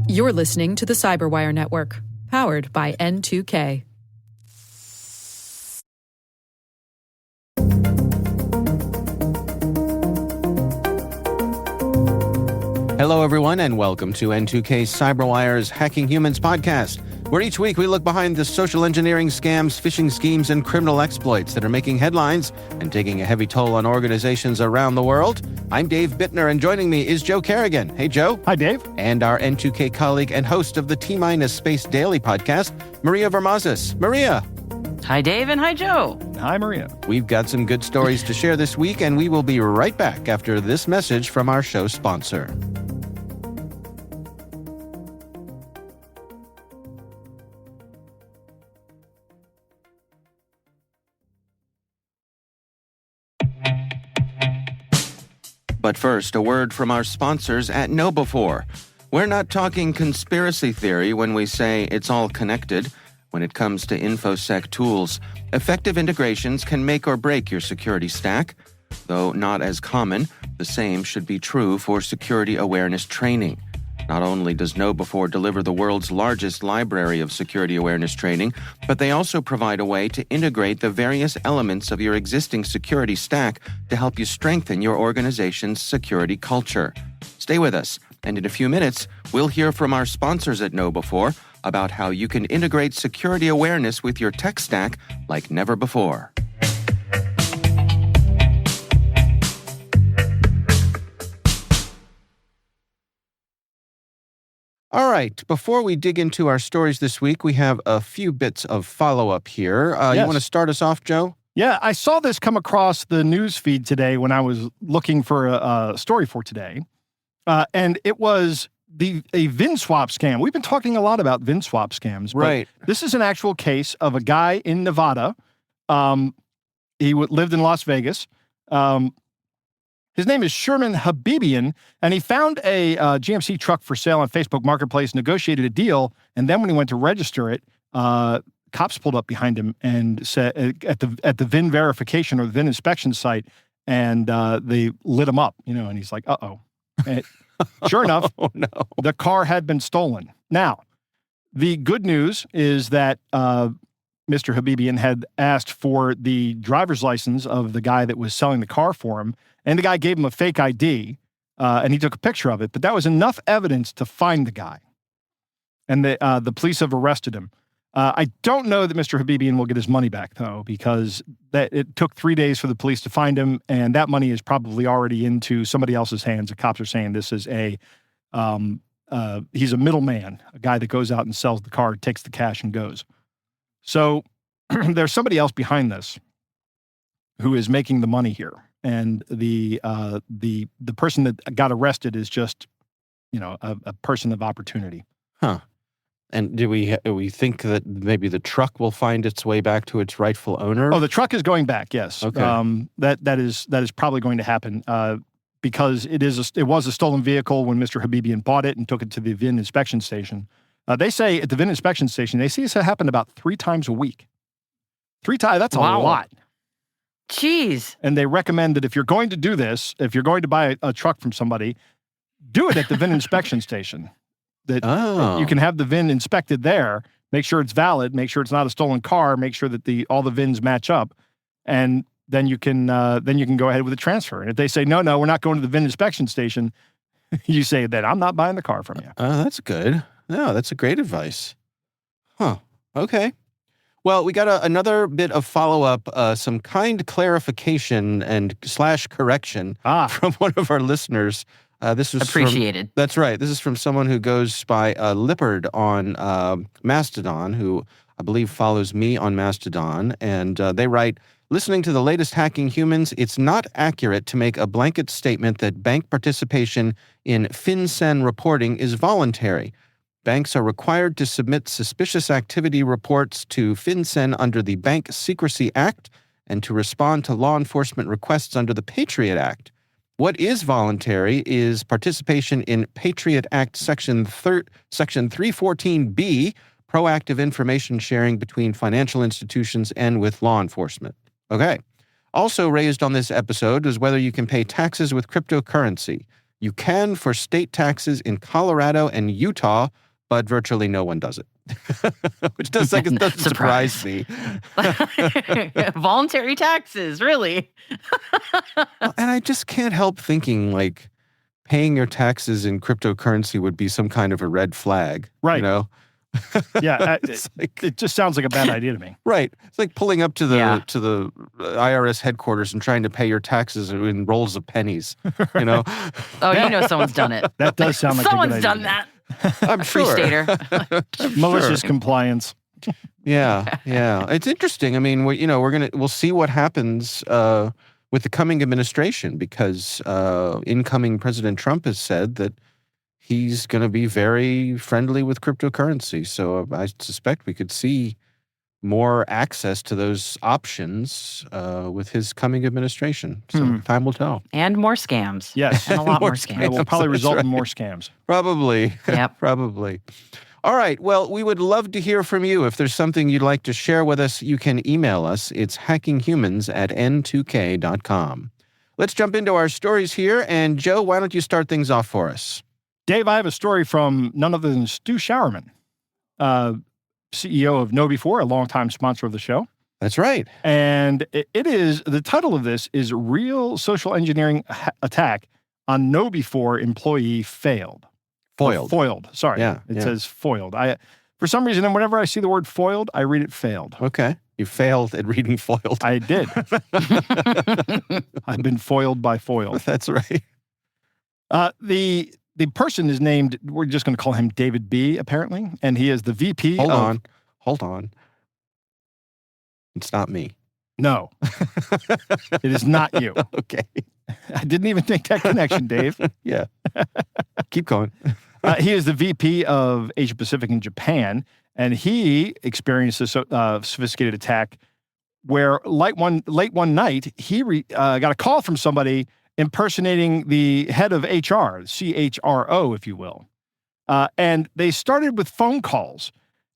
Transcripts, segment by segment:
You're listening to the Cyberwire Network, powered by N2K. Hello, everyone, and welcome to N2K's Cyberwire's Hacking Humans podcast, where each week we look behind the social engineering scams, phishing schemes, and criminal exploits that are making headlines and taking a heavy toll on organizations around the world. I'm Dave Bittner, and joining me is Joe Kerrigan. Hey, Joe. Hi, Dave. And our N2K colleague and host of the T-Minus Space Daily podcast, Maria Vermazis. Maria. Hi, Dave, and hi, Joe. Hi, Maria. We've got some good stories to share this week, and we will be right back after this message from our show sponsor. But first, a word from our sponsors at KnowBe4. We're not talking conspiracy theory when we say it's all connected. When it comes to InfoSec tools, effective integrations can make or break your security stack. Though not as common, the same should be true for security awareness training. Not only does KnowBe4 deliver the world's largest library of security awareness training, but they also provide a way to integrate the various elements of your existing security stack to help you strengthen your organization's security culture. Stay with us, and in a few minutes, we'll hear from our sponsors at KnowBe4 about how you can integrate security awareness with your tech stack like never before. All right, before we dig into our stories this week, we have a few bits of follow-up here. Yes. You want to start us off, Joe? Yeah, I saw this come across the news feed today when I was looking for a story for today, and it was a VIN Swap scam. We've been talking a lot about VIN Swap scams. But right. This is an actual case of a guy in Nevada. He lived in Las Vegas. His name is Sherman Habibian, and he found a GMC truck for sale on Facebook Marketplace, negotiated a deal, and then when he went to register it, cops pulled up behind him and said at the VIN verification or the VIN inspection site, and they lit him up, and he's like, uh-oh. And sure enough, Oh, no. the car had been stolen. Now, the good news is that Mr. Habibian had asked for the driver's license of the guy that was selling the car for him, and the guy gave him a fake ID, and he took a picture of it, but that was enough evidence to find the guy. And the police have arrested him. I don't know that Mr. Habibian will get his money back, though, because it took 3 days for the police to find him, and that money is probably already into somebody else's hands. The cops are saying this is he's a middleman, a guy that goes out and sells the car, takes the cash, and goes. So there's somebody else behind this who is making the money here. And the person that got arrested is just, a person of opportunity. Huh. And do we think that maybe the truck will find its way back to its rightful owner? Oh, the truck is going back. Yes. Okay. That is probably going to happen because it was a stolen vehicle when Mr. Habibian bought it and took it to the VIN inspection station. They say at the VIN inspection station, they see this happen about 3 times a week. 3 times. That's a lot. Jeez. And they recommend that if you're going to do this, if you're going to buy a truck from somebody, do it at the VIN inspection station. That you can have the VIN inspected there, make sure it's valid, make sure it's not a stolen car, make sure that all the VINs match up, and then you can go ahead with the transfer. And if they say no, we're not going to the VIN inspection station, you say that I'm not buying the car from you. That's good. No, that's a great advice. Huh. Okay. Well, we got another bit of follow-up, some kind clarification and / correction from one of our listeners. This was appreciated. That's right. This is from someone who goes by Lippard on Mastodon, who I believe follows me on Mastodon. And they write, listening to the latest Hacking Humans, it's not accurate to make a blanket statement that bank participation in FinCEN reporting is voluntary. Banks are required to submit suspicious activity reports to FinCEN under the Bank Secrecy Act and to respond to law enforcement requests under the Patriot Act. What is voluntary is participation in Patriot Act Section 314B, proactive information sharing between financial institutions and with law enforcement. Okay. Also raised on this episode is whether you can pay taxes with cryptocurrency. You can for state taxes in Colorado and Utah, but virtually no one does it. Which doesn't surprise me. Voluntary taxes, really? And I just can't help thinking, like, paying your taxes in cryptocurrency would be some kind of a red flag. Right. You know? Yeah, like, it just sounds like a bad idea to me. Right. It's like pulling up to the IRS headquarters and trying to pay your taxes in rolls of pennies, you know? Oh, you know someone's done it. That does sound like someone's a good idea. done that. I'm Free sure. stater. Malicious compliance. Yeah. It's interesting. I mean, we'll see what happens with the coming administration, because incoming President Trump has said that he's going to be very friendly with cryptocurrency. So I suspect we could see more access to those options with his coming administration. So time will tell. And more scams. Yes. And a lot more scams. It will probably That's result in right. more scams. Probably. Yep. Probably. All right. Well, we would love to hear from you. If there's something you'd like to share with us, you can email us. It's hackinghumans@n2k.com. Let's jump into our stories here. And Joe, why don't you start things off for us? Dave, I have a story from none other than Stu Showerman, CEO of KnowBe4, a longtime sponsor of the show. That's right. And it is, the title of this is Real Social Engineering Attack on KnowBe4 Employee Failed. Foiled. Foiled. Sorry. Yeah, It yeah. says foiled. For some reason, whenever I see the word foiled, I read it failed. Okay. You failed at reading foiled. I did. I've been foiled by foiled. That's right. The person is named, we're just going to call him David B, apparently, and he is the VP Hold on. It's not me. No, it is not you. Okay. I didn't even make that connection, Dave. Yeah. Keep going. He is the VP of Asia Pacific and Japan, and he experienced a sophisticated attack where late one night, he got a call from somebody impersonating the head of HR, CHRO, if you will. And they started with phone calls,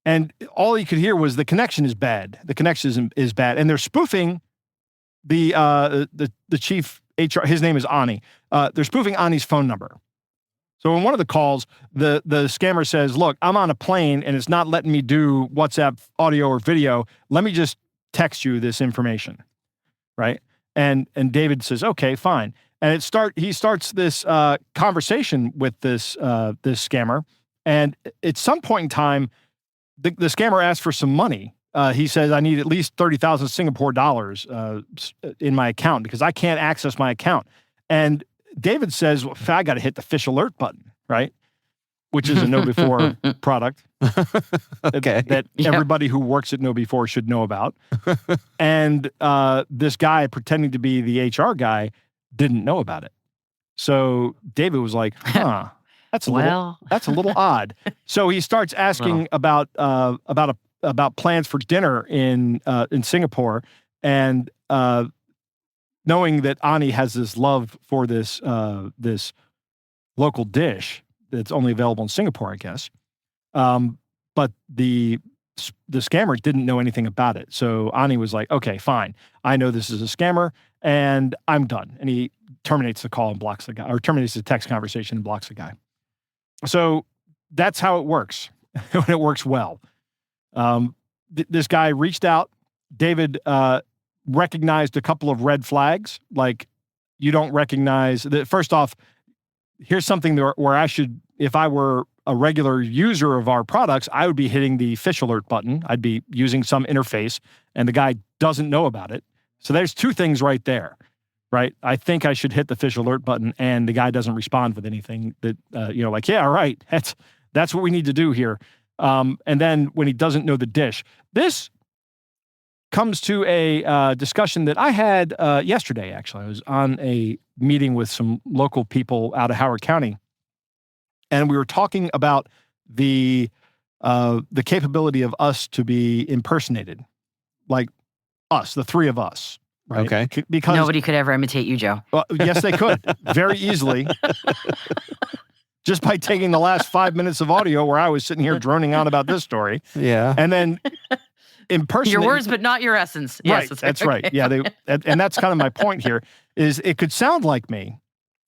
and all you could hear was the connection is bad. The connection is bad. And they're spoofing the chief HR, his name is Ani. They're spoofing Ani's phone number. So in one of the calls, the scammer says, look, I'm on a plane and it's not letting me do WhatsApp audio or video. Let me just text you this information, right? And David says, okay, fine. And he starts this conversation with this scammer. And at some point in time, the scammer asks for some money. He says, I need at least 30,000 Singapore dollars in my account because I can't access my account. And David says, well, I got to hit the fish alert button, right? Which is a KnowBe4 product that everybody who works at KnowBe4 should know about. And this guy pretending to be the HR guy didn't know about it. So David was like, that's a little odd. So he starts asking about plans for dinner in Singapore, and knowing that Ani has this love for this local dish that's only available in Singapore, I guess. But the scammer didn't know anything about it. So Ani was like, okay, fine. I know this is a scammer and I'm done. And he terminates the call and blocks the guy, or terminates the text conversation and blocks the guy. So that's how it works. When it works well. This guy reached out. David recognized a couple of red flags. Like, you don't recognize that. First off, here's something where I should, if I were a regular user of our products, I would be hitting the fish alert button. I'd be using some interface, and the guy doesn't know about it. So there's two things right there, right? I think I should hit the fish alert button, and the guy doesn't respond with anything that, like, yeah, all right, that's what we need to do here. And then when he doesn't know the dish, this comes to a discussion that I had yesterday, actually. I was on a meeting with some local people out of Howard County, and we were talking about the capability of us to be impersonated, like us, the three of us. Right? Okay. Because nobody could ever imitate you, Joe. Well, yes, they could very easily. Just by taking the last 5 minutes of audio where I was sitting here droning on about this story. Yeah. And then impersonate. Your words, but not your essence. Yes, right. That's right. Yeah. And that's kind of my point here, is it could sound like me,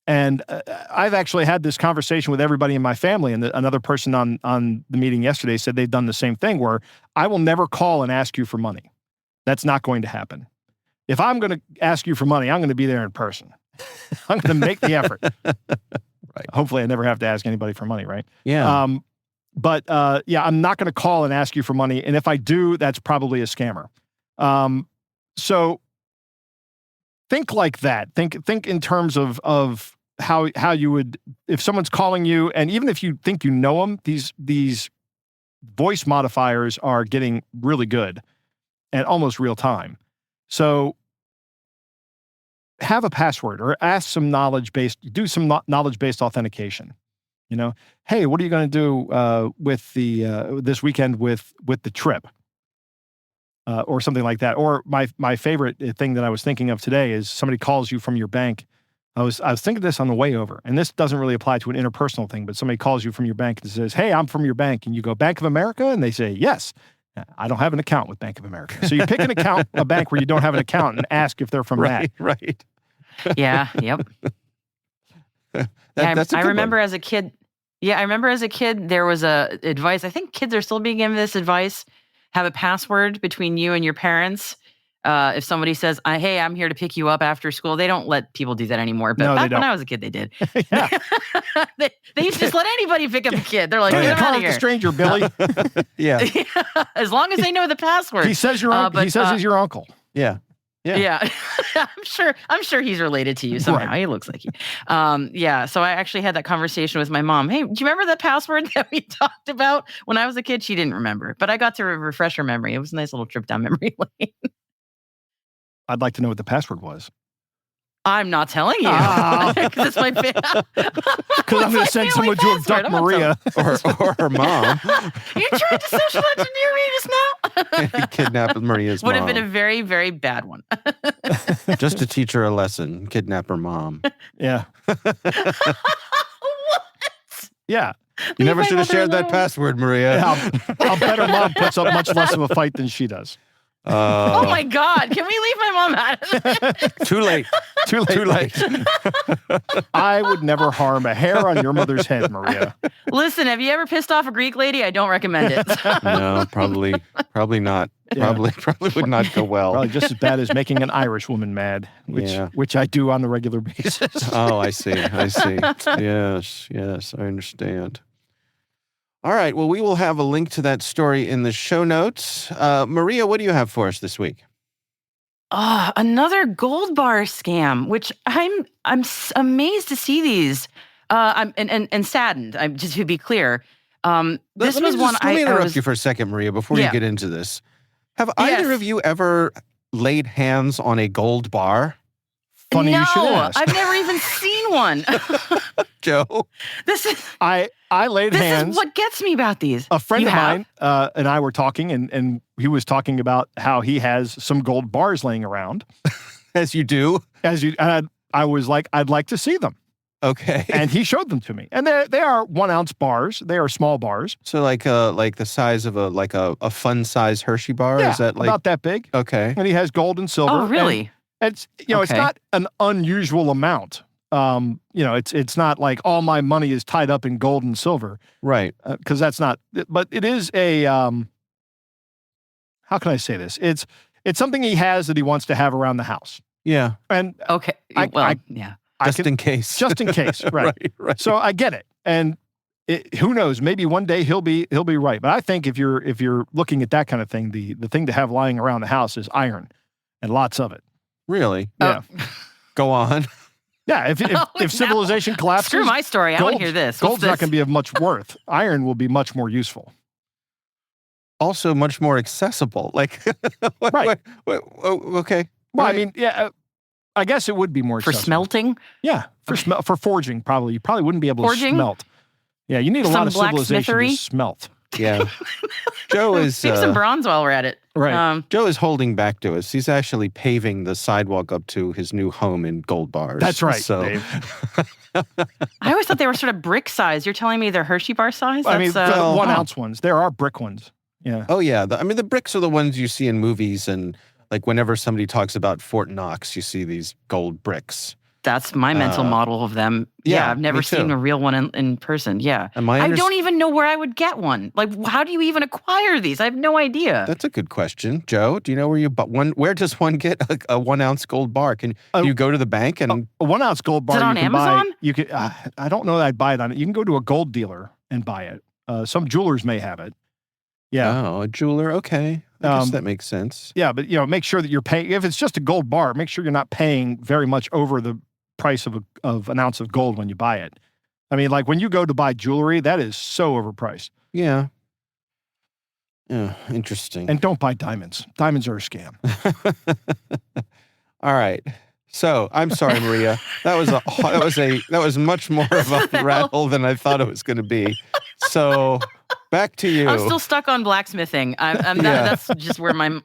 And I've actually had this conversation with everybody in my family, and another person on the meeting yesterday said they've done the same thing, where I will never call and ask you for money. That's not going to happen. If I'm going to ask you for money, I'm going to be there in person. I'm going to make the effort. Right. Hopefully I never have to ask anybody for money, right? Yeah. But I'm not going to call and ask you for money. And if I do, that's probably a scammer. So think like that. Think in terms of how you would, if someone's calling you, and even if you think you know them, these voice modifiers are getting really good and almost real time. So have a password or ask some do some knowledge-based authentication. You know, hey, what are you going to do with this weekend with the trip? Or something like that. Or my favorite thing that I was thinking of today is somebody calls you from your bank. I was thinking this on the way over, and this doesn't really apply to an interpersonal thing, but somebody calls you from your bank and says, hey, I'm from your bank. And you go, Bank of America? And they say, yes. I don't have an account with Bank of America. So you pick a bank where you don't have an account, and ask if they're from that. Right. Yeah. Yep. That's a I good remember one. as a kid. Yeah, I remember as a kid there was advice. I think kids are still being given this advice. Have a password between you and your parents. If somebody says, hey, I'm here to pick you up after school, they don't let people do that anymore. But No, back they when don't. I was a kid, they did. Yeah. they used to just let anybody pick up a kid. They're like, Get in get the him car out of with the here. stranger, Billy. Yeah. As long as they know the password. He says he says he's your uncle. Yeah. Yeah. I'm sure he's related to you somehow. Right. He looks like you. Yeah. So I actually had that conversation with my mom. Hey, do you remember the password that we talked about when I was a kid? She didn't remember, but I got to refresh her memory. It was a nice little trip down memory lane. I'd like to know what the password was. I'm not telling you. Ah. Because it's my Because I'm going to send someone to abduct Maria. or her mom. You tried to social engineer me just now? Kidnap Maria's Would mom. have been a very, very bad one. Just to teach her a lesson. Kidnap her mom. Yeah. What? Yeah. You never my should have shared that mother-in-law. password, Maria. I'll bet her mom puts up much less of a fight than she does. Oh my God. Can we leave my mom out of this? Too late. Too late. I would never harm a hair on your mother's head, Maria. Listen, have you ever pissed off a Greek lady? I don't recommend it. No, probably not. Yeah. Probably would not go well. Probably just as bad as making an Irish woman mad, which I do on a regular basis. Oh, I see. Yes, I understand. All right. Well, we will have a link to that story in the show notes. Maria, what do you have for us this week? Another gold bar scam, which I'm amazed to see these. And saddened. Just to be clear, this was one Let me interrupt was you for a second, Maria, before you get into this. Have Yes. either of you ever laid hands on a gold bar? Funny no, you should ask. I've never even seen one. Joe? This is I laid hands. is what gets me about these. A friend You of have? mine and I were talking, and he was talking about how he has some gold bars laying around. As you do. And I was like, I'd like to see them. Okay. And he showed them to me. And they are 1 ounce bars. They are small bars. So like the size of a fun size Hershey bar? Yeah, Is that like about that big. okay? And he has gold and silver. Oh, really? And it's it's Okay. not an unusual amount. It's not like all my money is tied up in gold and silver, Right. because that's not. But it is a. How can I say this? It's something he has that he wants to have around the house. Yeah. And Okay. Yeah. Just in case. just in case, right? Right. So I get it, and who knows? Maybe one day he'll be right. But I think if you're looking at that kind of thing, the thing to have lying around the house is iron, and lots of it. Really? Yeah, Go on. yeah. If civilization collapses, Screw my story. I want to hear this. What's Gold's not this? going to be of much worth. Iron will be much more useful. Also much more accessible. Like Right. Okay. Well, I Right. mean, yeah. I guess it would be more For accessible. smelting? Yeah, for forging, probably. You probably wouldn't be able Forging? to smelt. Yeah, you need a lot Some of civilization to blacksmithery? smelt. Yeah. Joe is Maybe some bronze while we're at it. Right. Joe is holding back to us. He's actually paving the sidewalk up to his new home in Gold Bars. That's right, So Dave. I always thought they were sort of brick size. You're telling me they're Hershey bar size? I mean, That's, the 1 oh. ounce ones. There are brick ones. Yeah. oh yeah, the bricks are the ones you see in movies, and like whenever somebody talks about Fort Knox, you see these gold bricks. That's my mental model of them. Yeah, I've never me too. seen a real one in person. Yeah. I don't even know where I would get one. Like, how do you even acquire these? I have no idea. That's a good question. Joe, do you know where you bought one? Where does one get a 1 ounce gold bar? Can you go to the bank and a 1 ounce gold bar? Is it on Amazon? You can. I don't know that I'd buy it on it. You can go to a gold dealer and buy it. Some jewelers may have it. Yeah. Oh, a jeweler. Okay. I guess that makes sense. Yeah, but make sure that you're paying. If it's just a gold bar, make sure you're not paying very much over the price of an ounce of gold when you buy it. I mean, like when you go to buy jewelry, that is so overpriced. Yeah. Yeah, interesting. And don't buy diamonds. Diamonds are a scam. All right. So I'm sorry, Maria. That was much more of a rattle than I thought it was going to be. So back to you. I'm still stuck on blacksmithing. That's just where my.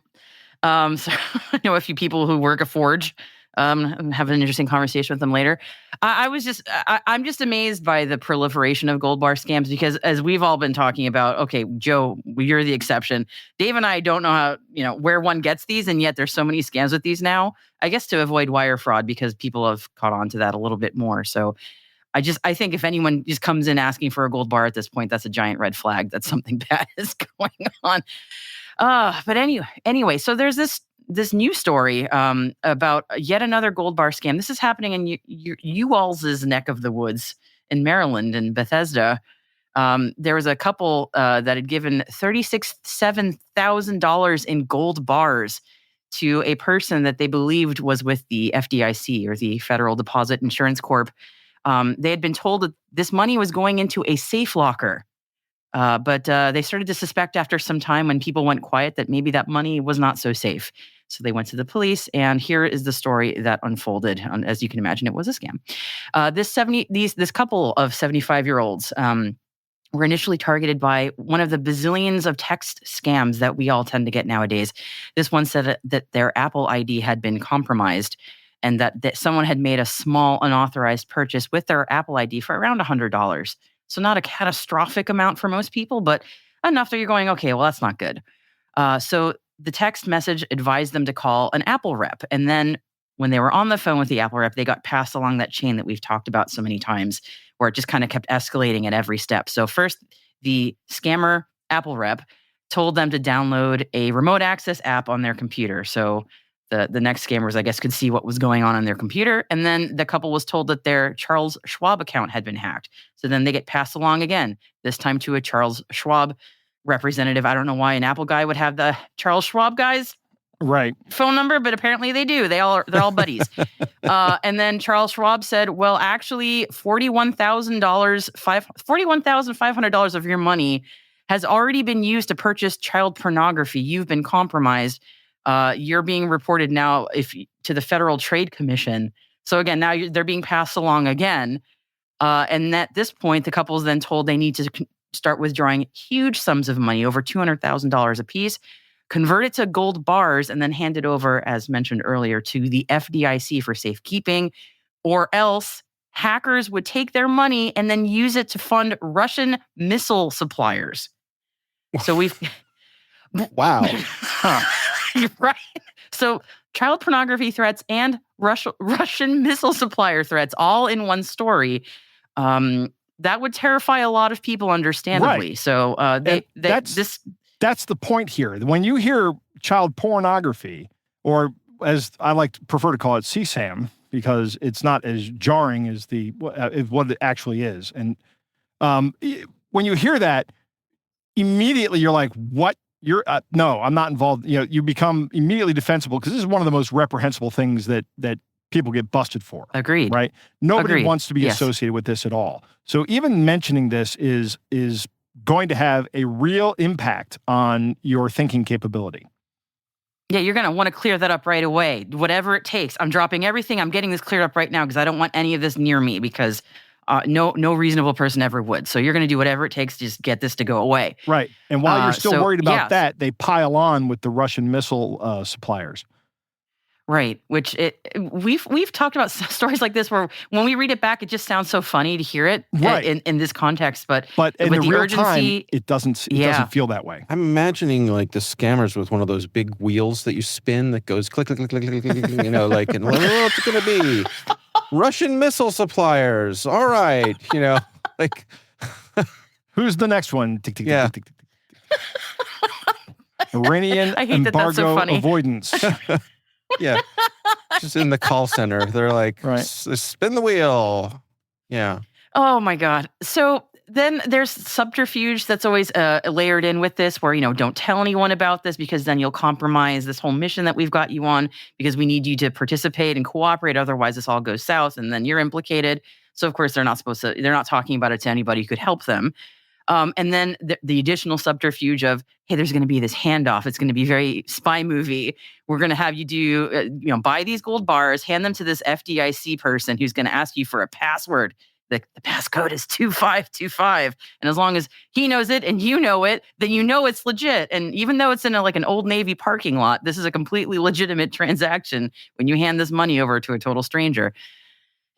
So I know a few people who work a forge. Have an interesting conversation with them later. I'm just amazed by the proliferation of gold bar scams because as we've all been talking about, okay, Joe, you're the exception. Dave and I don't know how, where one gets these, and yet there's so many scams with these now. I guess to avoid wire fraud because people have caught on to that a little bit more. So I think if anyone just comes in asking for a gold bar at this point, that's a giant red flag that something bad is going on. But anyway, so there's this new story about yet another gold bar scam. This is happening in you all's neck of the woods in Maryland, in Bethesda. There was a couple that had given $37,000 in gold bars to a person that they believed was with the FDIC, or the Federal Deposit Insurance Corp. They had been told that this money was going into a safe locker. But they started to suspect after some time, when people went quiet, that maybe that money was not so safe. So they went to the police, and here is the story that unfolded. As you can imagine, it was a scam. This couple of 75-year-olds were initially targeted by one of the bazillions of text scams that we all tend to get nowadays. This one said that their Apple ID had been compromised, and that someone had made a small unauthorized purchase with their Apple ID for around $100. So not a catastrophic amount for most people, but enough that you're going, okay, well, that's not good. So the text message advised them to call an Apple rep. And then when they were on the phone with the Apple rep, they got passed along that chain that we've talked about so many times, where it just kind of kept escalating at every step. So first, the scammer Apple rep told them to download a remote access app on their computer. So the next scammers, I guess, could see what was going on their computer. And then the couple was told that their Charles Schwab account had been hacked. So then they get passed along again, this time to a Charles Schwab representative. I don't know why an Apple guy would have the Charles Schwab guy's phone number, but apparently they do. They're all buddies. And then Charles Schwab said, well, actually, $41,500 of your money has already been used to purchase child pornography. You've been compromised. You're being reported now to the Federal Trade Commission. So again, now they're being passed along again. And at this point, the couple is then told they need to start withdrawing huge sums of money, over $200,000 apiece, convert it to gold bars, and then hand it over, as mentioned earlier, to the FDIC for safekeeping, or else hackers would take their money and then use it to fund Russian missile suppliers. So we've... Wow. Right. So child pornography threats and Russian missile supplier threats all in one story. That would terrify a lot of people, understandably. Right. So that's the point here. When you hear child pornography, or as I prefer to call it, CSAM, because it's not as jarring as what it actually is. And when you hear that, immediately you're like, what? No, I'm not involved. You become immediately defensible, because this is one of the most reprehensible things that people get busted for. Agreed. Right? Nobody wants to be Yes. associated with this at all. So even mentioning this is going to have a real impact on your thinking capability. Yeah, you're going to want to clear that up right away. Whatever it takes. I'm dropping everything. I'm getting this cleared up right now because I don't want any of this near me, because no reasonable person ever would. So you're going to do whatever it takes to just get this to go away. Right. And while you're still worried about yeah. that, they pile on with the Russian missile suppliers. Right. Which we've talked about stories like this where when we read it back, it just sounds so funny to hear it Right. in this context. But in with the the real urgency, time, it doesn't feel that way. I'm imagining like the scammers with one of those big wheels that you spin that goes click, click, click, click, click, click, click, like, and what's it going to be? Russian missile suppliers. All right. Like. Who's the next one? Tick, tick, Yeah. tick, tick, tick, tick. Iranian I hate that that's so embargo funny. avoidance. Yeah. Just in the call center. They're like, Right. Spin the wheel. Yeah. Oh my God. So then there's subterfuge that's always layered in with this where, don't tell anyone about this because then you'll compromise this whole mission that we've got you on because we need you to participate and cooperate. Otherwise, this all goes south and then you're implicated. So, of course, they're not talking about it to anybody who could help them. And then the additional subterfuge of, hey, there's going to be this handoff. It's going to be very spy movie. We're going to have you do, buy these gold bars, hand them to this FDIC person who's going to ask you for a password. The passcode is 2525. And as long as he knows it and you know it, then you know it's legit. And even though it's in an Old Navy parking lot, this is a completely legitimate transaction when you hand this money over to a total stranger.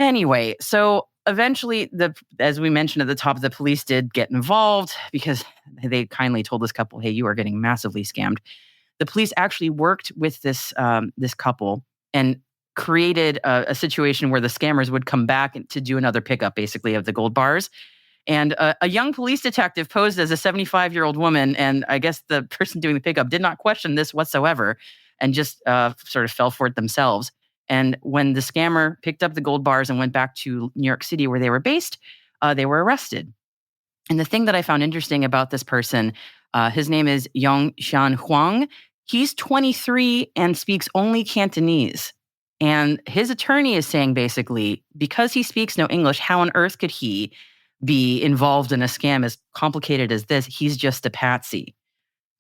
Anyway, so eventually, as we mentioned at the top, the police did get involved because they kindly told this couple, hey, you are getting massively scammed. The police actually worked with this couple and created a situation where the scammers would come back to do another pickup, basically, of the gold bars. And a young police detective posed as a 75-year-old woman, and I guess the person doing the pickup did not question this whatsoever and just sort of fell for it themselves. And when the scammer picked up the gold bars and went back to New York City where they were based, they were arrested. And the thing that I found interesting about this person, his name is Yong Xian Huang. He's 23 and speaks only Cantonese. And his attorney is saying basically, because he speaks no English, how on earth could he be involved in a scam as complicated as this? He's just a patsy.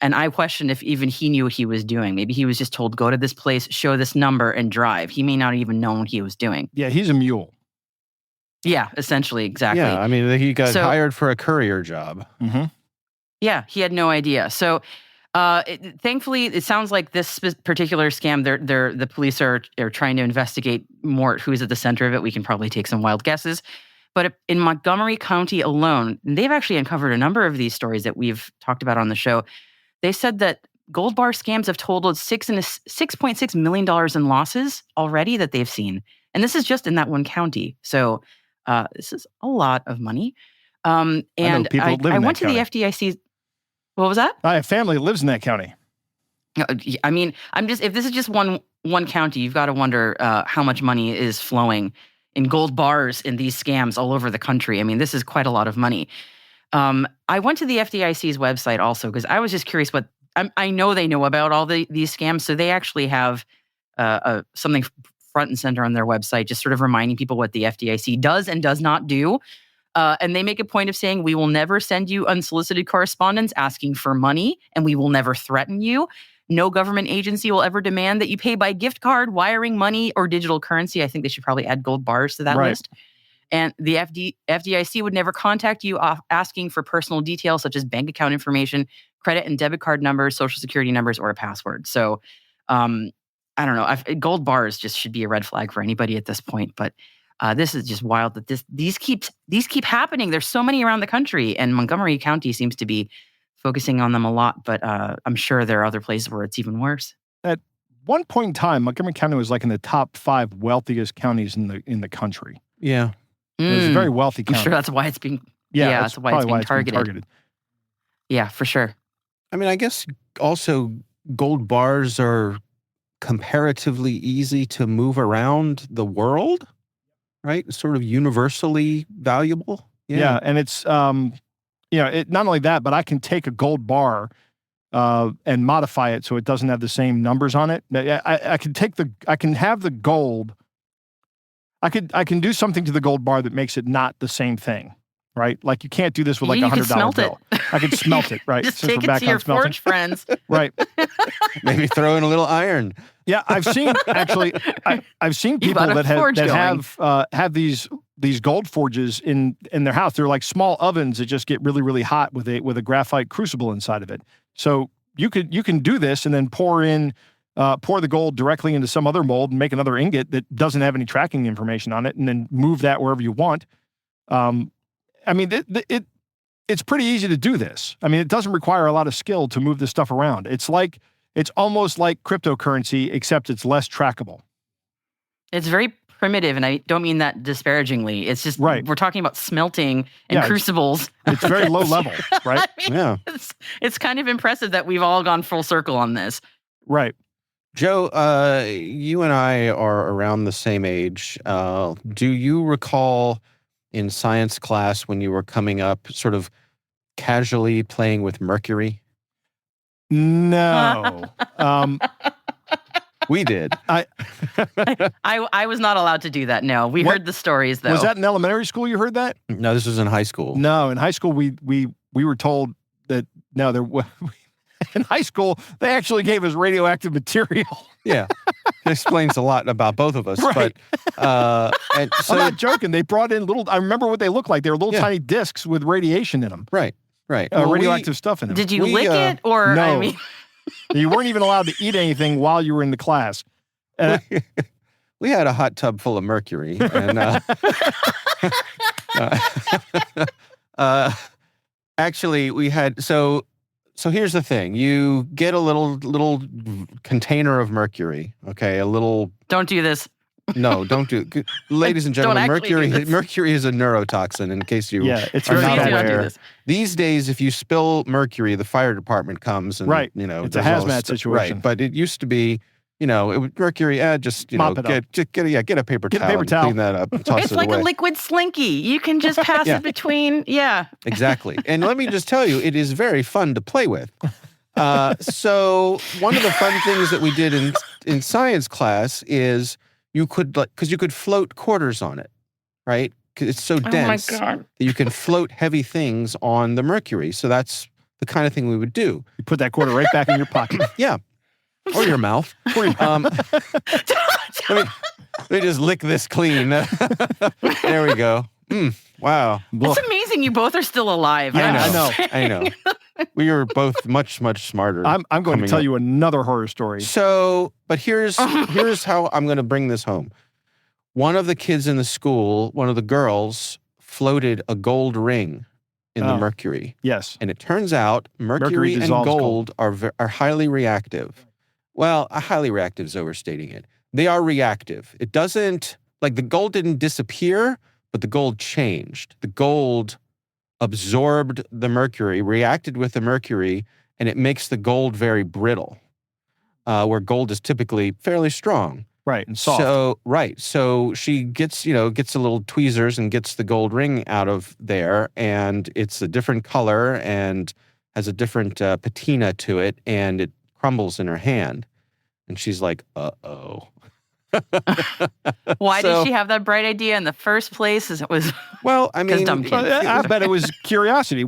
And I question if even he knew what he was doing. Maybe he was just told, go to this place, show this number, and drive. He may not even know what he was doing. Yeah, he's a mule. Yeah, essentially, exactly. Yeah, I mean, he got hired for a courier job. Mm-hmm. Yeah, he had no idea. So thankfully, it sounds like this particular scam, the police are trying to investigate more who's at the center of it. We can probably take some wild guesses. But in Montgomery County alone, and they've actually uncovered a number of these stories that we've talked about on the show. They said that gold bar scams have totaled $6.6 million in losses already that they've seen. And this is just in that one county. So this is a lot of money. And I went to the FDIC. What was that? I have family that lives in that county. I mean, if this is just one county, you've got to wonder how much money is flowing in gold bars in these scams all over the country. I mean, this is quite a lot of money. I went to the FDIC's website also because I was just curious what I know they know about all these scams. So they actually have something front and center on their website, just sort of reminding people what the FDIC does and does not do. And they make a point of saying, we will never send you unsolicited correspondence asking for money, and we will never threaten you. No government agency will ever demand that you pay by gift card, wiring money, or digital currency. I think they should probably add gold bars to that list. And the FDIC would never contact you asking for personal details such as bank account information, credit and debit card numbers, social security numbers, or a password. So I don't know. Gold bars just should be a red flag for anybody at this point. But this is just wild that these keep happening. There's so many around the country, and Montgomery County seems to be focusing on them a lot. But I'm sure there are other places where it's even worse. At one point in time, Montgomery County was in the top 5 wealthiest counties in the country. Yeah. It was a very wealthy county. I'm sure that's why it's being that's why it's being targeted. Yeah, for sure. I mean, I guess also gold bars are comparatively easy to move around the world, right? Sort of universally valuable. Yeah, and it's not only that, but I can take a gold bar and modify it so it doesn't have the same numbers on it. I can have the gold. I can do something to the gold bar that makes it not the same thing, right? Like you can't do this with like a $100 bill. I can smelt it, right? Just take it to your forge friends. Right. Maybe throw in a little iron. Yeah, I've seen people that have these gold forges in their house. They're like small ovens that just get really, really hot with a graphite crucible inside of it. So you can do this and then pour in pour the gold directly into some other mold and make another ingot that doesn't have any tracking information on it, and then move that wherever you want. I mean, it's pretty easy to do this. I mean, it doesn't require a lot of skill to move this stuff around. It's almost like cryptocurrency, except it's less trackable. It's very primitive, and I don't mean that disparagingly. It's just we're talking about smelting and crucibles. It's very low level, right? I mean, it's kind of impressive that we've all gone full circle on this. Right. Joe, you and I are around the same age. Do you recall in science class when you were coming up sort of casually playing with mercury? No. We did. I was not allowed to do that. No, we heard the stories though. Was that in elementary school you heard that? No, this was in high school. No, in high school we were told that in high school they actually gave us radioactive material. Yeah, it explains a lot about both of us. Right. But and so, I'm not joking. They brought in I remember what they looked like. They were little tiny discs with radiation in them. Right. Radioactive stuff in them. Did you lick it or? No. I mean, you weren't even allowed to eat anything while you were in the class. We had a hot tub full of mercury, and actually we had so here's the thing. You get a little container of mercury, okay? A little... Don't do this. No, don't do it. Ladies and gentlemen, mercury is a neurotoxin, in case you it's are very not bad. aware. These days, if you spill mercury, the fire department comes and, it's a hazmat situation. Right, but it used to be, mercury, just, Mop it up. Get a paper towel and clean that up and toss it's it like away. a liquid slinky. You can just pass it between, Exactly. And let me just tell you, it is very fun to play with. So one of the fun things that we did in science class is you could float quarters on it, right? 'Cause it's so dense that you can float heavy things on the mercury. So that's the kind of thing we would do. You put that quarter right back in your pocket. Yeah. Or your mouth. Let me just lick this clean. There we go. Wow. It's amazing you both are still alive. Yeah, I know. We are both much, much smarter. I'm going to tell you another horror story. So, but here's how I'm going to bring this home. One of the kids in the school, one of the girls, floated a gold ring in the mercury. Yes. And it turns out mercury and gold are highly reactive. Well, highly reactive is overstating it. They are reactive. It doesn't, like the gold didn't disappear, but the gold changed. The gold absorbed the mercury, reacted with the mercury, and it makes the gold very brittle, where gold is typically fairly strong. Right, and soft. So she gets a little tweezers and gets the gold ring out of there, and it's a different color and has a different patina to it, and it crumbles in her hand. And she's like, uh-oh. Why did she have that bright idea in the first place? Well, I mean, dumb kids. I bet it was curiosity.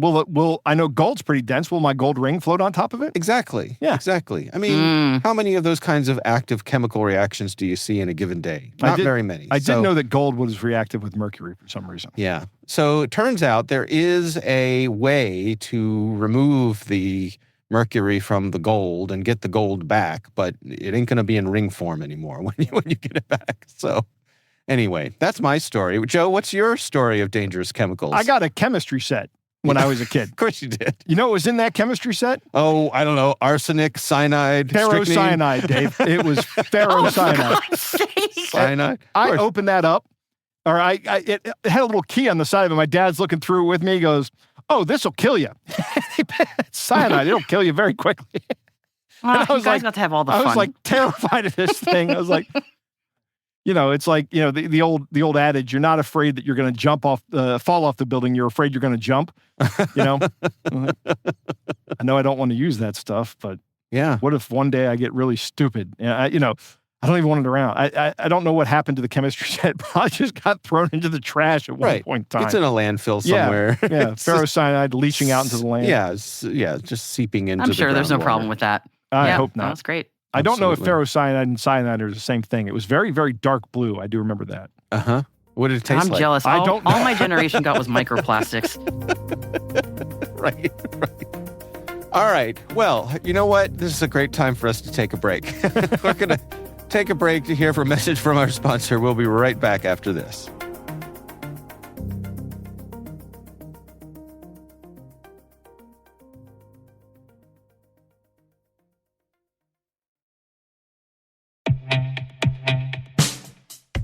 I know gold's pretty dense. Will my gold ring float on top of it? Exactly. Yeah. Exactly. I mean, how many of those kinds of active chemical reactions do you see in a given day? Not very many. I did know that gold was reactive with mercury for some reason. Yeah. So it turns out there is a way to remove the mercury from the gold and get the gold back, but it ain't going to be in ring form anymore when you get it back. So anyway, that's my story. Joe, what's your story of dangerous chemicals? I got a chemistry set when I was a kid. Of course you did. You know what was in that chemistry set? Oh, I don't know. Arsenic, cyanide, ferrocyanide, Dave. It was ferrocyanide. Cyanide. I opened that up, or it had a little key on the side of it. My dad's looking through it with me. He goes, "Oh, this will kill you." It's cyanide. It'll kill you very quickly. I was got to have all the fun. I was like terrified of this thing. I was like, it's like, the old adage, you're not afraid that you're going to fall off the building. You're afraid you're going to jump, I know I don't want to use that stuff, but what if one day I get really stupid? I don't even want it around. I don't know what happened to the chemistry set, but I just got thrown into the trash at one point in time. It's in a landfill somewhere. Yeah, ferrocyanide leaching out into the land. Yeah, just seeping into the I'm sure there's no problem with that. I hope not. That's great. I don't know if ferrocyanide and cyanide are the same thing. It was very, very dark blue. I do remember that. Uh-huh. What did it taste like? I'm jealous. I don't know. All my generation got was microplastics. Right. All right. Well, you know what? This is a great time for us to take a break. We're going to take a break to hear from a message from our sponsor. We'll be right back after this.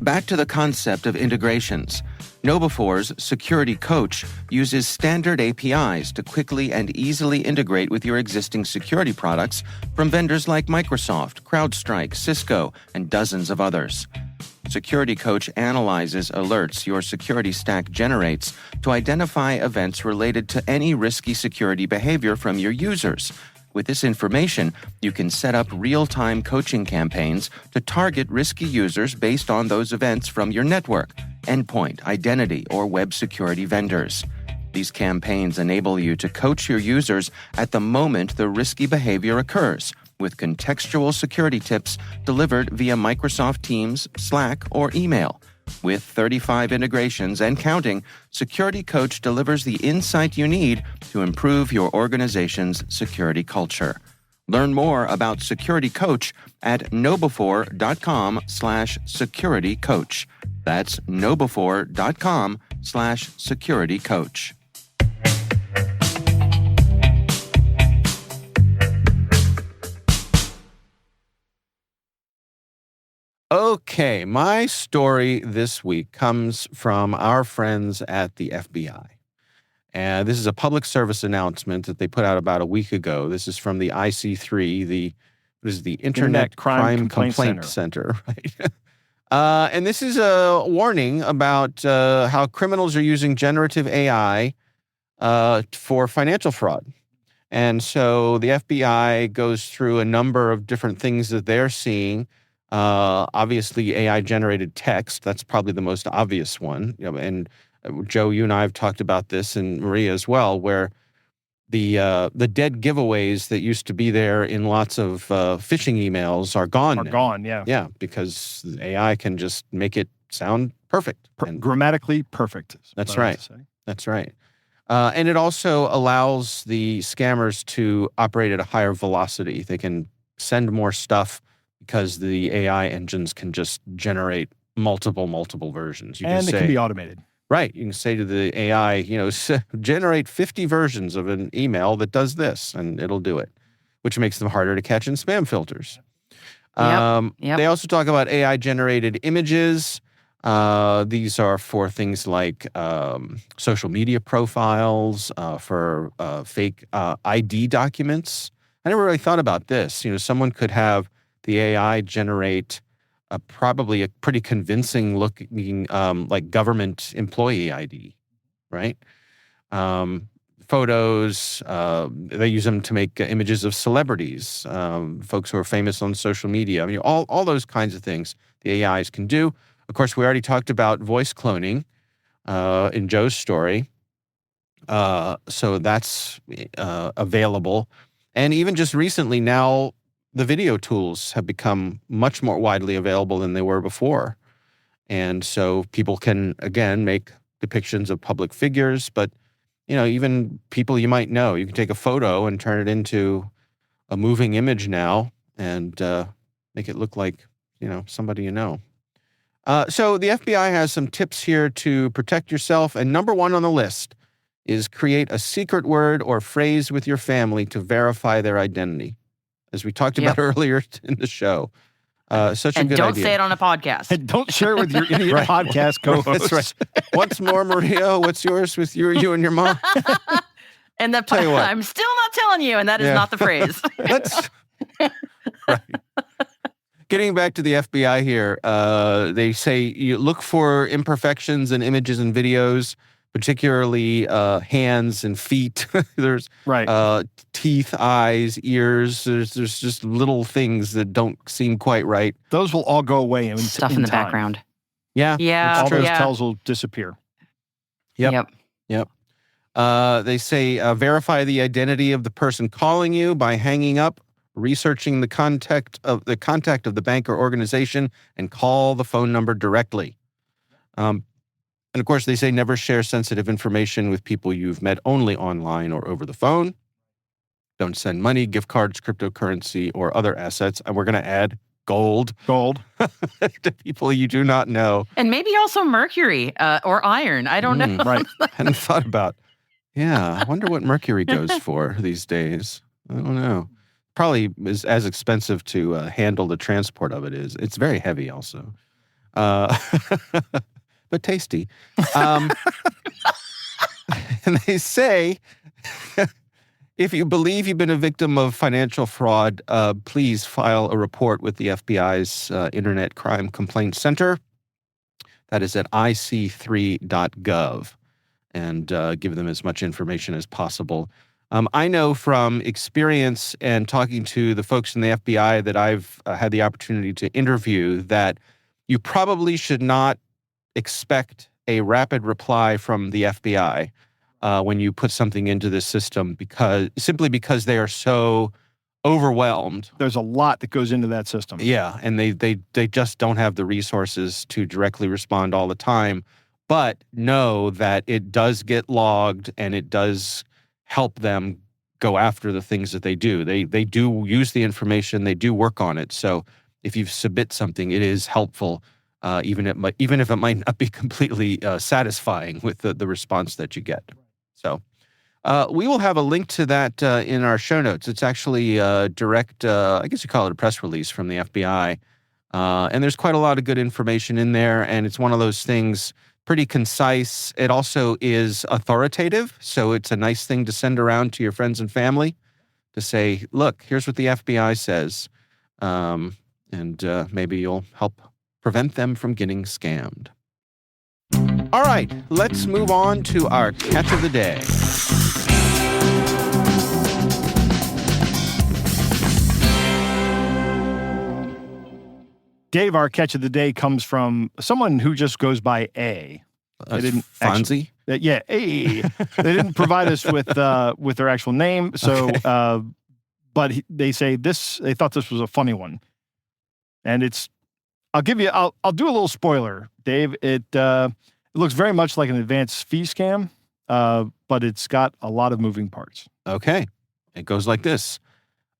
Back to the concept of integrations. KnowBe4's Security Coach uses standard APIs to quickly and easily integrate with your existing security products from vendors like Microsoft, CrowdStrike, Cisco, and dozens of others. Security Coach analyzes alerts your security stack generates to identify events related to any risky security behavior from your users. With this information, you can set up real-time coaching campaigns to target risky users based on those events from your network, endpoint, identity, or web security vendors. These campaigns enable you to coach your users at the moment the risky behavior occurs, with contextual security tips delivered via Microsoft Teams, Slack, or email. With 35 integrations and counting, Security Coach delivers the insight you need to improve your organization's security culture. Learn more about Security Coach at knowbefore.com/securitycoach. That's knowbefore.com/securitycoach. Okay, my story this week comes from our friends at the FBI. And this is a public service announcement that they put out about a week ago. This is from the IC3, the Internet Crime Complaint Center, right? And this is a warning about how criminals are using generative AI for financial fraud. And so the FBI goes through a number of different things that they're seeing. Obviously, AI-generated text, that's probably the most obvious one. And Joe, you and I have talked about this, and Maria as well, where the dead giveaways that used to be there in lots of phishing emails are gone now. Gone, yeah. Yeah, because AI can just make it sound perfect. Grammatically perfect. That's right. That's right. And it also allows the scammers to operate at a higher velocity. They can send more stuff because the AI engines can just generate multiple versions. And it can be automated. Right. You can say to the AI, generate 50 versions of an email that does this, and it'll do it, which makes them harder to catch in spam filters. Yep. They also talk about AI-generated images. These are for things like social media profiles, for fake ID documents. I never really thought about this. Someone could have the AI generate probably a pretty convincing looking like government employee ID, right? Photos, they use them to make images of celebrities, folks who are famous on social media. All those kinds of things the AIs can do. Of course, we already talked about voice cloning in Joe's story. So that's available. And even just recently now, the video tools have become much more widely available than they were before. And so people can, again, make depictions of public figures, but, even people you might know. You can take a photo and turn it into a moving image now and make it look like, somebody you know. So the FBI has some tips here to protect yourself. And number one on the list is create a secret word or phrase with your family to verify their identity. As we talked about earlier in the show. Such a good idea. And don't say it on a podcast. And don't share it with your idiot podcast co-host. That's right. Once more, Maria, what's yours with you and your mom? And I'm still not telling you, and that is not the phrase. Right. Getting back to the FBI here, they say you look for imperfections in images and videos, particularly hands and feet. There's teeth, eyes, ears. There's just little things that don't seem quite right. Those will all go away Stuff in the time. background. Yeah. Yeah. All those tells will disappear. Yep. They say verify the identity of the person calling you by hanging up, researching the contact of the bank or organization, and call the phone number directly. And of course, they say never share sensitive information with people you've met only online or over the phone. Don't send money, gift cards, cryptocurrency, or other assets. And we're going to add gold to people you do not know. And maybe also mercury or iron. I don't know. Right. Hadn't thought about. Yeah, I wonder what mercury goes for these days. I don't know. Probably is as expensive to handle the transport of it is. It's very heavy also. But tasty. And they say, if you believe you've been a victim of financial fraud, please file a report with the FBI's Internet Crime Complaint Center. That is at ic3.gov, and give them as much information as possible. I know from experience and talking to the folks in the FBI that I've had the opportunity to interview that you probably should not expect a rapid reply from the FBI when you put something into this system simply because they are so overwhelmed. There's a lot that goes into that system. Yeah, and they just don't have the resources to directly respond all the time. But know that it does get logged and it does help them go after the things that they do. They do use the information, they do work on it. So if you submit something, it is helpful, even if it might not be completely satisfying with the response that you get. So we will have a link to that in our show notes. It's actually direct, I guess you call it a press release from the FBI. And there's quite a lot of good information in there. And it's one of those things, pretty concise. It also is authoritative. So it's a nice thing to send around to your friends and family to say, look, here's what the FBI says. And maybe you'll help prevent them from getting scammed. All right, let's move on to our catch of the day. Dave, our catch of the day comes from someone who just goes by A. They didn't Fonzie? Yeah, A. They didn't provide us with their actual name, so Okay. but they say they thought this was a funny one. And I'll do a little spoiler, Dave. It looks very much like an advanced fee scam, but it's got a lot of moving parts. Okay. It goes like this.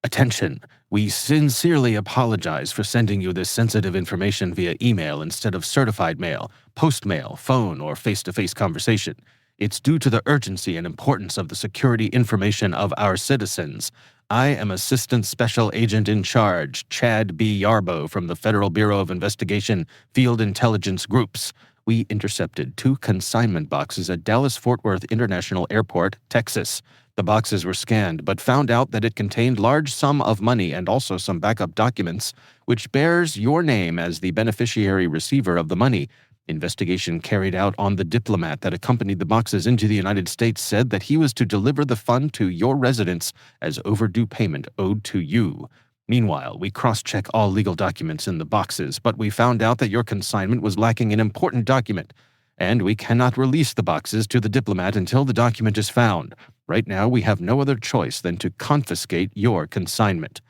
Attention. We sincerely apologize for sending you this sensitive information via email instead of certified mail, postmail, phone, or face-to-face conversation. It's due to the urgency and importance of the security information of our citizens. I am Assistant Special Agent in Charge, Chad B. Yarbo from the Federal Bureau of Investigation Field Intelligence Groups. We intercepted 2 consignment boxes at Dallas-Fort Worth International Airport, Texas. The boxes were scanned, but found out that it contained large sum of money and also some backup documents, which bears your name as the beneficiary receiver of the money. Investigation carried out on the diplomat that accompanied the boxes into the United States said that he was to deliver the fund to your residence as overdue payment owed to you. Meanwhile, we cross-check all legal documents in the boxes, but we found out that your consignment was lacking an important document, and we cannot release the boxes to the diplomat until the document is found. Right now, we have no other choice than to confiscate your consignment.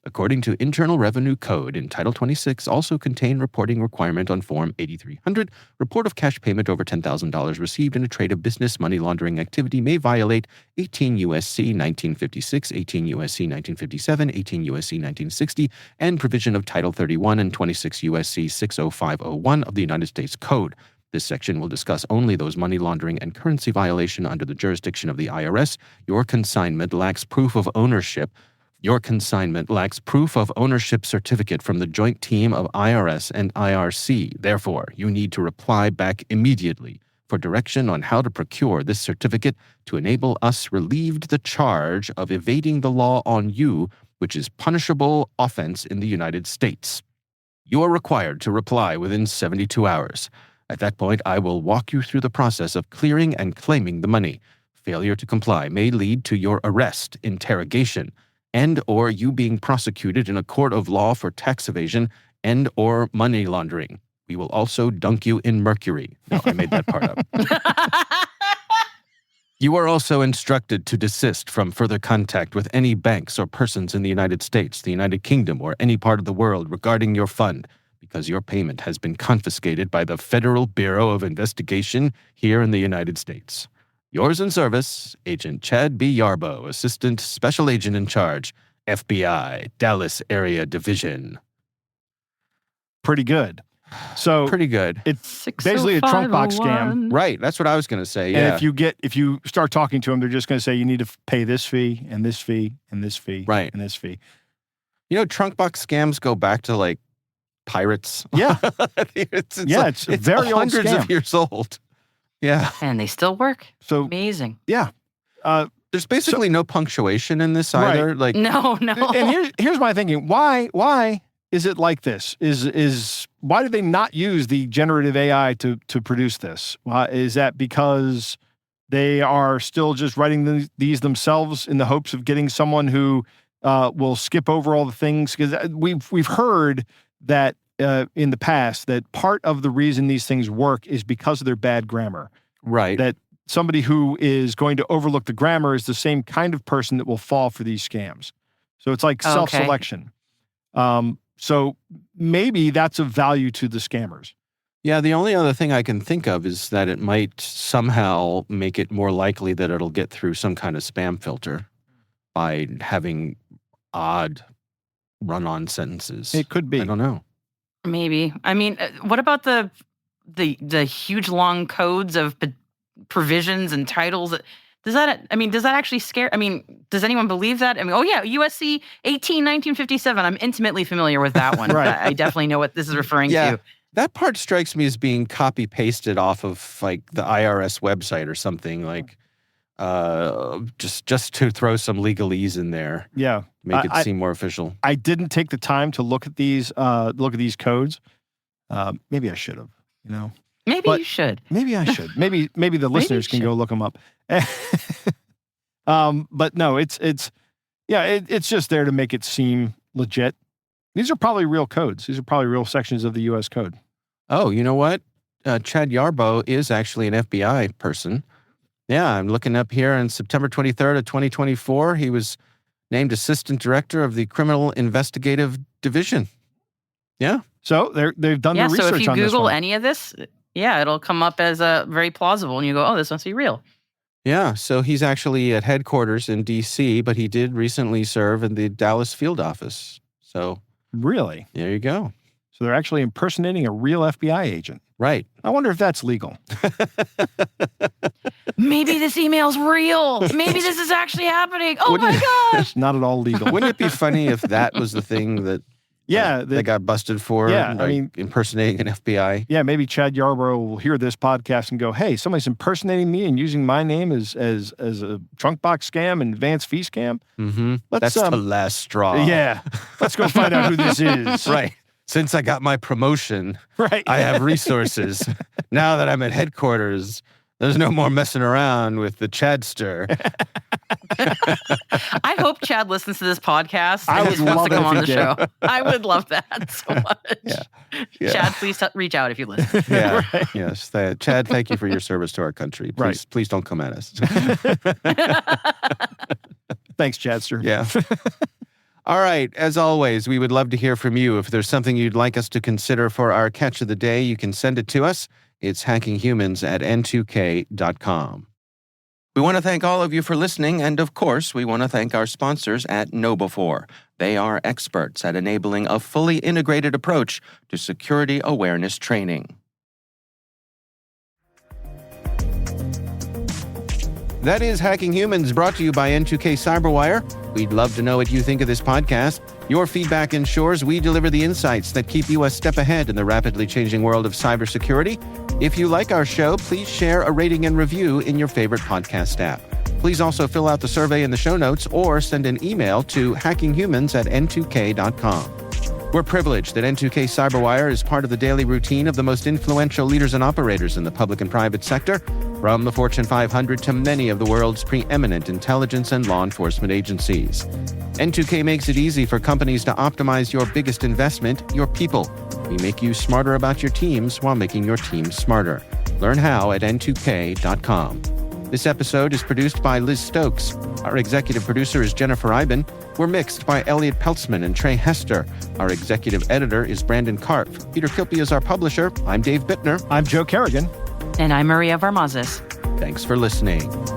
According to Internal Revenue Code, in Title 26 also contain reporting requirement on Form 8300, report of cash payment over $10,000 received in a trade of business money laundering activity may violate 18 U.S.C. 1956, 18 U.S.C. 1957, 18 U.S.C. 1960, and provision of Title 31 and 26 U.S.C. 60501 of the United States Code. This section will discuss only those money laundering and currency violation under the jurisdiction of the IRS. Your consignment lacks proof of ownership. Your consignment lacks proof of ownership certificate from the joint team of IRS and IRC. Therefore, you need to reply back immediately for direction on how to procure this certificate to enable us relieved the charge of evading the law on you, which is punishable offense in the United States. You are required to reply within 72 hours. At that point, I will walk you through the process of clearing and claiming the money. Failure to comply may lead to your arrest, interrogation, and or you being prosecuted in a court of law for tax evasion and or money laundering. We will also dunk you in mercury. No, I made that part up. You are also instructed to desist from further contact with any banks or persons in the United States, the United Kingdom, or any part of the world regarding your fund, because your payment has been confiscated by the Federal Bureau of Investigation here in the United States. Yours in service, Agent Chad B. Yarbo, Assistant Special Agent in Charge, FBI, Dallas Area Division. Pretty good. So Pretty good. it's basically a trunk box scam. Right. That's what I was going to say. And Yeah. if you start talking to them, they're just going to say you need to pay this fee and this fee and this fee Right. and this fee. You know, trunk box scams go back to like pirates. Yeah. it's It's a very old hundreds scam. of years old. Yeah. And they still work. So Amazing. yeah. There's basically no punctuation in this either. Right. Like, No. And here's my thinking. Why is it like this? Is why do they not use the generative AI to produce this? Is that because they are still just writing these themselves in the hopes of getting someone who will skip over all the things? Because we've heard that in the past that part of the reason these things work is because of their bad grammar. right. That somebody who is going to overlook the grammar is the same kind of person that will fall for these scams. So it's like Okay. self-selection. So maybe that's of value to the scammers. Yeah, the only other thing I can think of is that it might somehow make it more likely that it'll get through some kind of spam filter by having odd run-on sentences. It could be. I don't know. Maybe. I mean, what about the huge long codes of provisions and titles? Does that actually scare? I mean, does anyone believe that? I mean, oh yeah, USC 1957. I'm intimately familiar with that one. Right. I definitely know what this is referring Yeah. to. That part strikes me as being copy-pasted off of like the IRS website or something, like just to throw some legalese in there, Yeah. make it seem more official. I didn't take the time to look at these codes. Maybe I should have, you know. Maybe But- you should. Maybe I should. Maybe the listeners can go look them up. But no, it's just there to make it seem legit. These are probably real codes. These are probably real sections of the U.S. code. Oh, you know what? Chad Yarbo is actually an FBI person. Yeah, I'm looking up here on September 23rd of 2024. He was named Assistant Director of the Criminal Investigative Division. Yeah. So they've done Yeah. the So research if you on this Google one. any of this, yeah, it'll come up as very plausible, and you go, "Oh, this must be real." Yeah, so he's actually at headquarters in D.C., but he did recently serve in the Dallas field office. So Really? there you go. So they're actually impersonating a real FBI agent. Right. I wonder if that's legal. Maybe this email's real. Maybe this is actually happening. Oh Wouldn't- my gosh! It's not at all legal. Wouldn't it be funny if that was the thing that Yeah, they got busted for? Yeah, I like mean- impersonating an FBI. Yeah, maybe Chad Yarborough will hear this podcast and go, "Hey, somebody's impersonating me and using my name as a trunk box scam and advance fee scam." Mm-hmm. Let's, That's the last straw. Yeah, let's go find out who this is. Right. Since I got my promotion, Right. I have resources. Now that I'm at headquarters, there's no more messing around with the Chadster. I hope Chad listens to this podcast. I and would just wants love to it come if on he the did. show. I would love that so much. Yeah. Chad, please reach out if you listen. Yeah. Yes. Chad, thank you for your service to our country. Please, Right. please don't come at us. Thanks, Chadster. Yeah. All right. As always, we would love to hear from you. If there's something you'd like us to consider for our catch of the day, you can send it to us. It's hackinghumans@n2k.com. We want to thank all of you for listening, and of course, we want to thank our sponsors at KnowBe4. They are experts at enabling a fully integrated approach to security awareness training. That is Hacking Humans, brought to you by N2K Cyberwire. We'd love to know what you think of this podcast. Your feedback ensures we deliver the insights that keep you a step ahead in the rapidly changing world of cybersecurity. If you like our show, please share a rating and review in your favorite podcast app. Please also fill out the survey in the show notes or send an email to hackinghumans@n2k.com. We're privileged that N2K Cyberwire is part of the daily routine of the most influential leaders and operators in the public and private sector, from the Fortune 500 to many of the world's preeminent intelligence and law enforcement agencies. N2K makes it easy for companies to optimize your biggest investment, your people. We make you smarter about your teams while making your teams smarter. Learn how at n2k.com. This episode is produced by Liz Stokes. Our executive producer is Jennifer Eiben. We're mixed by Elliot Peltzman and Trey Hester. Our executive editor is Brandon Karp. Peter Kilpie is our publisher. I'm Dave Bittner. I'm Joe Kerrigan. And I'm Maria Varmazes. Thanks for listening.